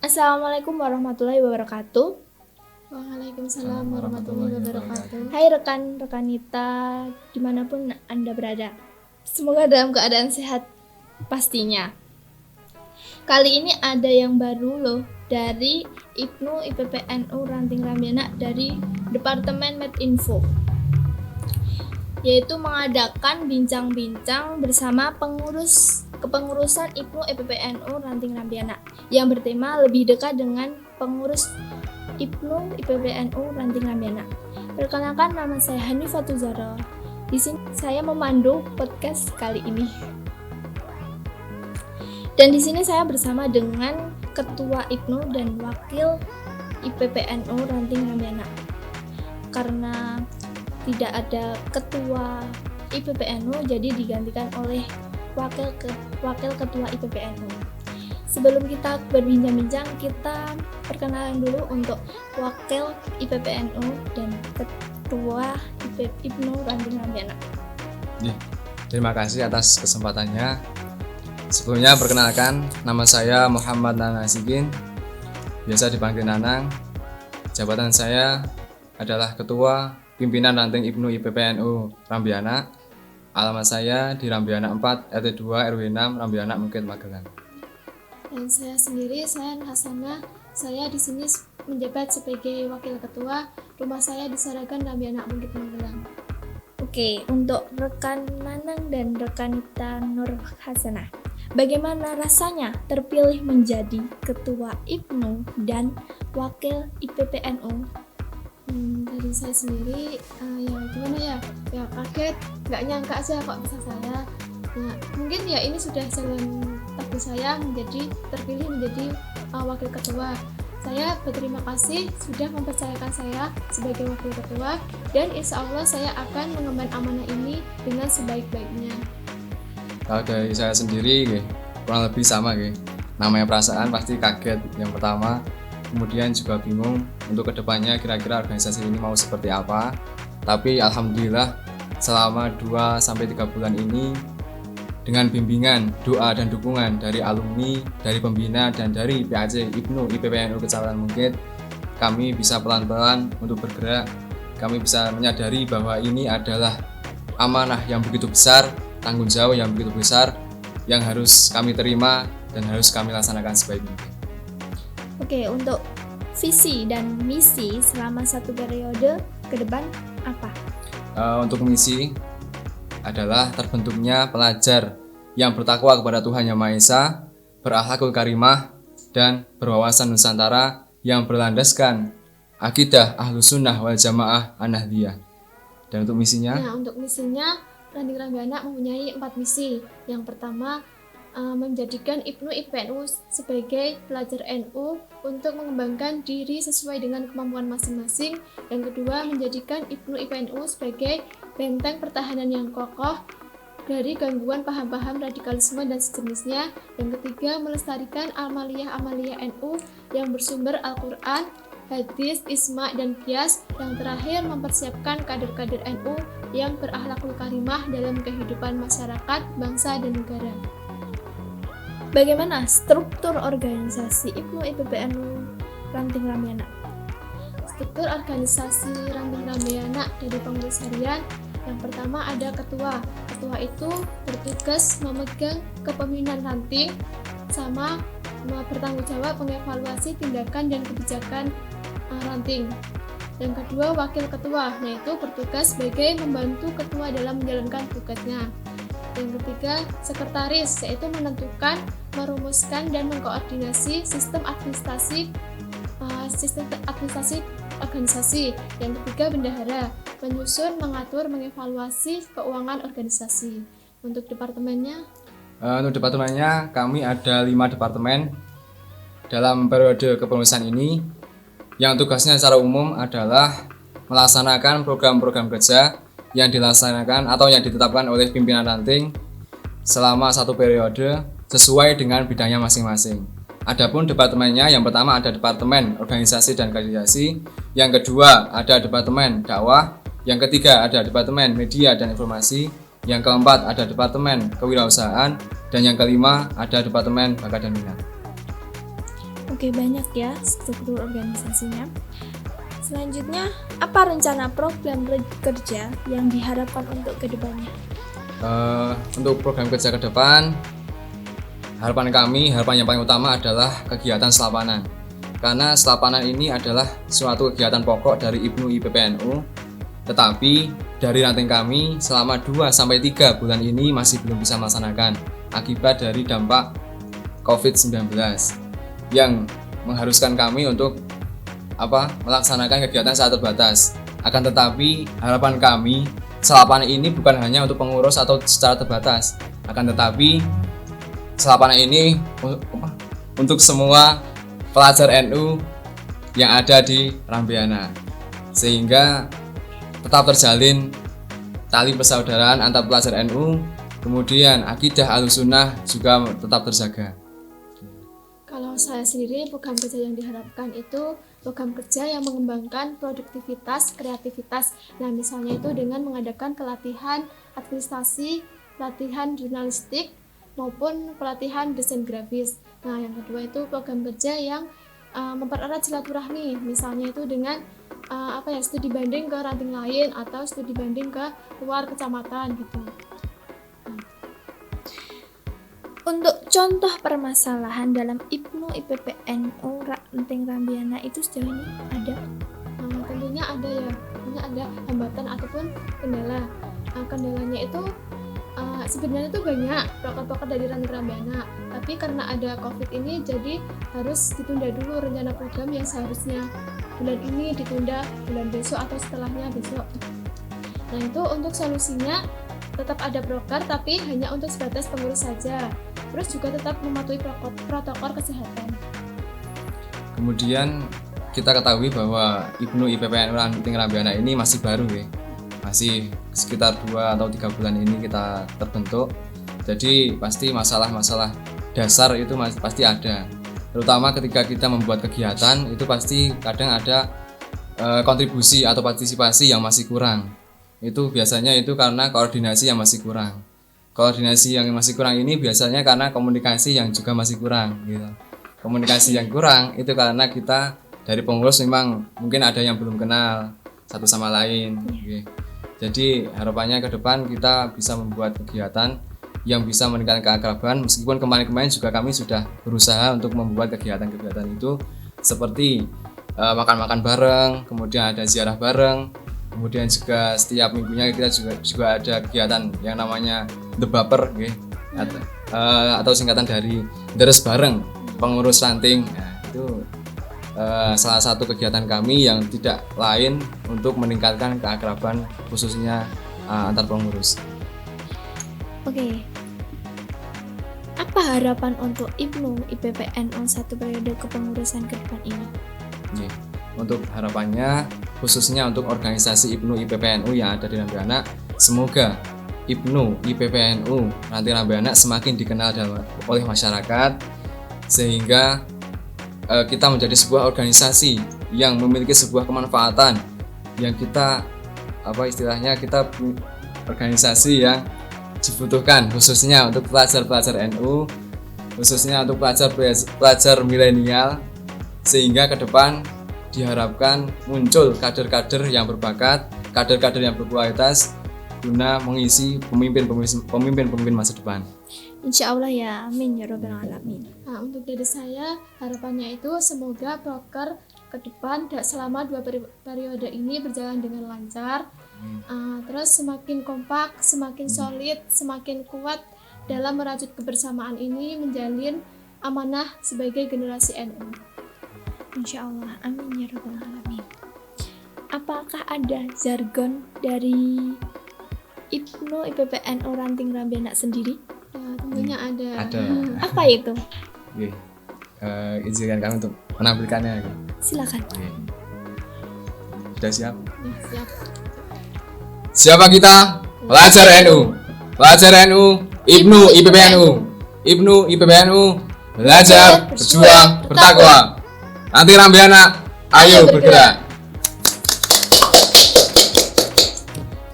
Assalamualaikum warahmatullahi wabarakatuh. Waalaikumsalam warahmatullahi wabarakatuh. Hai rekan-rekan Nita, dimanapun Anda berada. Semoga dalam keadaan sehat pastinya. Kali ini ada yang baru loh dari IPNU IPPNU Ranting Rambiana dari Departemen Medinfo, yaitu mengadakan bincang-bincang bersama kepengurusan IPNU IPPNU Ranting Rambiana yang bertema lebih dekat dengan pengurus IPNU IPPNU Ranting Rambiana. Perkenalkan, nama saya Hanifatul Zahra. Di sini saya memandu podcast kali ini. Dan di sini saya bersama dengan Ketua IPNU dan Wakil IPPNU Ranting Rambiana. Karena tidak ada Ketua IPPNU, jadi digantikan oleh Wakil Ketua IPPNU. Sebelum kita berbincang-bincang, kita perkenalan dulu untuk Wakil IPPNU dan Ketua IPNU Ranting Rambiana. Terima kasih atas kesempatannya. Sebelumnya perkenalkan, nama saya Muhammad Nanasikin, biasa dipanggil Nanang. Jabatan saya adalah Ketua Pimpinan Ranting IPNU IPPNU Rambiana. Alamat saya di Rambiana 4, RT 2, RW 6, Rambiana, Bukit Magelang. Dan saya sendiri, saya Hasanah. Saya di sini menjabat sebagai wakil ketua. Rumah saya di Saragan, Rambiana, Bukit Magelang. Oke, untuk rekan Nanang dan rekan Nita Nur Hasanah, bagaimana rasanya terpilih menjadi Ketua IPNU dan Wakil IPPNU? Dari saya sendiri, gimana ya? Ya kaget, nggak nyangka aja kok bisa saya. Nah, mungkin ya ini sudah jalan takdir saya terpilih menjadi wakil ketua. Saya berterima kasih sudah mempercayakan saya sebagai wakil ketua, dan insya Allah saya akan mengemban amanah ini dengan sebaik-baiknya. Kalau dari saya sendiri, kurang lebih sama. Namanya perasaan pasti kaget yang pertama, kemudian juga bingung untuk kedepannya kira-kira organisasi ini mau seperti apa. Tapi alhamdulillah selama 2-3 bulan ini, dengan bimbingan, doa dan dukungan dari alumni, dari pembina, dan dari PAC IPNU IPPNU Kecamatan Bukit, kami bisa pelan-pelan untuk bergerak. Kami bisa menyadari bahwa ini adalah amanah yang begitu besar, tanggung jawab yang begitu besar, yang harus kami terima dan harus kami laksanakan sebaik mungkin. Oke, untuk visi dan misi selama 1 periode ke depan apa? Untuk misi adalah terbentuknya pelajar yang bertakwa kepada Tuhan Yang Maha Esa, berakhlakul karimah, dan berwawasan Nusantara yang berlandaskan akidah Ahlus Sunnah wal Jamaah An-Nahdliyah. Dan untuk misinya? Nah, untuk misinya, Ranting Rambiana mempunyai 4 misi. Yang pertama, menjadikan IPNU IPPNU sebagai pelajar NU untuk mengembangkan diri sesuai dengan kemampuan masing-masing. Yang kedua, menjadikan IPNU IPPNU sebagai benteng pertahanan yang kokoh dari gangguan paham-paham radikalisme dan sejenisnya. Yang ketiga, melestarikan amaliyah-amaliyah NU yang bersumber Al-Quran, hadis, ijma, dan qiyas. Yang terakhir, mempersiapkan kader-kader NU yang berakhlakul karimah dalam kehidupan masyarakat, bangsa, dan negara. Bagaimana struktur organisasi IPNU IPPNU Ranting Rambiana? Struktur organisasi Ranting Rambiana dari pengurus harian. Yang pertama ada ketua. Ketua itu bertugas memegang kepemimpinan ranting sama bertanggung jawab mengevaluasi tindakan dan kebijakan ranting. Yang kedua wakil ketua, yaitu bertugas sebagai membantu ketua dalam menjalankan tugasnya. Yang ketiga sekretaris, yaitu menentukan, merumuskan, dan mengkoordinasi sistem administrasi organisasi. Yang ketiga bendahara, menyusun, mengatur, mengevaluasi keuangan organisasi. Untuk departemennya? Untuk departemennya, kami ada 5 departemen dalam periode kepengurusan ini, yang tugasnya secara umum adalah melaksanakan program-program kerja yang dilaksanakan atau yang ditetapkan oleh pimpinan ranting selama 1 periode sesuai dengan bidangnya masing-masing. Adapun departemennya, yang pertama ada Departemen Organisasi dan Kaderisasi, yang kedua ada Departemen Dakwah, yang ketiga ada Departemen Media dan Informasi, yang keempat ada Departemen Kewirausahaan, dan yang kelima ada Departemen Bakat dan Minat. Oke, banyak ya struktur organisasinya. Selanjutnya, apa rencana program kerja yang diharapkan untuk kedepannya? Untuk program kerja ke depan, harapan yang paling utama adalah kegiatan selapanan. Karena selapanan ini adalah suatu kegiatan pokok dari IPNU IPPNU, tetapi dari ranting kami selama 2-3 bulan ini masih belum bisa melaksanakan akibat dari dampak COVID-19 yang mengharuskan kami untuk melaksanakan kegiatan sangat terbatas. Akan tetapi harapan kami selapanan ini bukan hanya untuk pengurus atau secara terbatas, akan tetapi selapanan ini untuk semua pelajar NU yang ada di Rambiana, sehingga tetap terjalin tali persaudaraan antar pelajar NU, kemudian akidah Ahlussunnah juga tetap terjaga. Kalau saya sendiri, program kerja yang diharapkan itu program kerja yang mengembangkan produktivitas, kreativitas. Nah, misalnya itu dengan mengadakan pelatihan administrasi, pelatihan jurnalistik, maupun pelatihan desain grafis. Nah, yang kedua itu program kerja yang mempererat silaturahmi, misalnya itu dengan studi banding ke ranting lain atau studi banding ke luar kecamatan gitu. Untuk contoh permasalahan dalam IPNU IPPNU Ranting Rambiana itu sejauh ini ada? Tentunya ada hambatan ataupun kendala. Kendalanya itu sebenarnya itu banyak proker-proker dari Ranting Rambiana, tapi karena ada COVID ini jadi harus ditunda dulu rencana program yang seharusnya bulan ini ditunda bulan besok atau setelahnya besok. Nah, itu untuk solusinya tetap ada proker tapi hanya untuk sebatas pengurus saja. Terus juga tetap mematuhi protokol kesehatan. Kemudian kita ketahui bahwa IPNU IPPNU Ranting Rambiana ini masih baru ya. Masih sekitar 2 atau 3 bulan ini kita terbentuk. Jadi pasti masalah-masalah dasar itu pasti ada. Terutama ketika kita membuat kegiatan itu pasti kadang ada kontribusi atau partisipasi yang masih kurang. Itu biasanya itu karena koordinasi yang masih kurang. Koordinasi yang masih kurang ini biasanya karena komunikasi yang juga masih kurang gitu. Komunikasi yang kurang itu karena kita dari pengurus memang mungkin ada yang belum kenal satu sama lain gitu. Jadi harapannya ke depan kita bisa membuat kegiatan yang bisa meningkatkan keakraban, meskipun kemarin-kemarin juga kami sudah berusaha untuk membuat kegiatan-kegiatan itu seperti makan-makan bareng, kemudian ada ziarah bareng, kemudian juga setiap minggunya kita juga ada kegiatan yang namanya The Baper atau singkatan dari Deres Bareng Pengurus Ranting. Nah, itu salah satu kegiatan kami yang tidak lain untuk meningkatkan keakraban khususnya antar pengurus. Oke. Apa harapan untuk IPNU IPPNU 1 periode kepengurusan ke depan ini? Untuk harapannya khususnya untuk organisasi IPNU IPPNU yang ada di Rambiana, semoga IPNU IPPNU Ranting Rambiana semakin dikenal oleh masyarakat sehingga kita menjadi sebuah organisasi yang memiliki sebuah kemanfaatan yang kita kita organisasi yang dibutuhkan khususnya untuk pelajar-pelajar NU, khususnya untuk pelajar milenial, sehingga ke depan diharapkan muncul kader-kader yang berbakat, kader-kader yang berkualitas guna mengisi pemimpin masa depan. Insya Allah ya, amin ya robbal alamin. Nah, untuk dari saya harapannya itu semoga proker ke depan selama 2 periode ini berjalan dengan lancar. Terus semakin kompak, semakin solid, semakin kuat dalam merajut kebersamaan ini, menjalin amanah sebagai generasi NU. Insya Allah, amin ya robbal alamin. Apakah ada jargon dari IPNU IPPNU Ranting Rambiana sendiri? Tentunya ada. Apa itu? Izinkan kami untuk menampilkannya. Silakan. Sudah siap? Siap. Siapa kita? Pelajar NU. Pelajar NU, IPNU IPPNU. IPNU IPPNU, belajar, berjuang, bertakwa. Ranting Rambiana, ayo bergerak.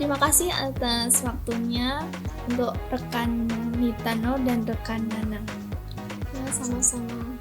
Terima kasih atas waktunya untuk rekan Nitano dan rekan Nanang. Ya, sama-sama.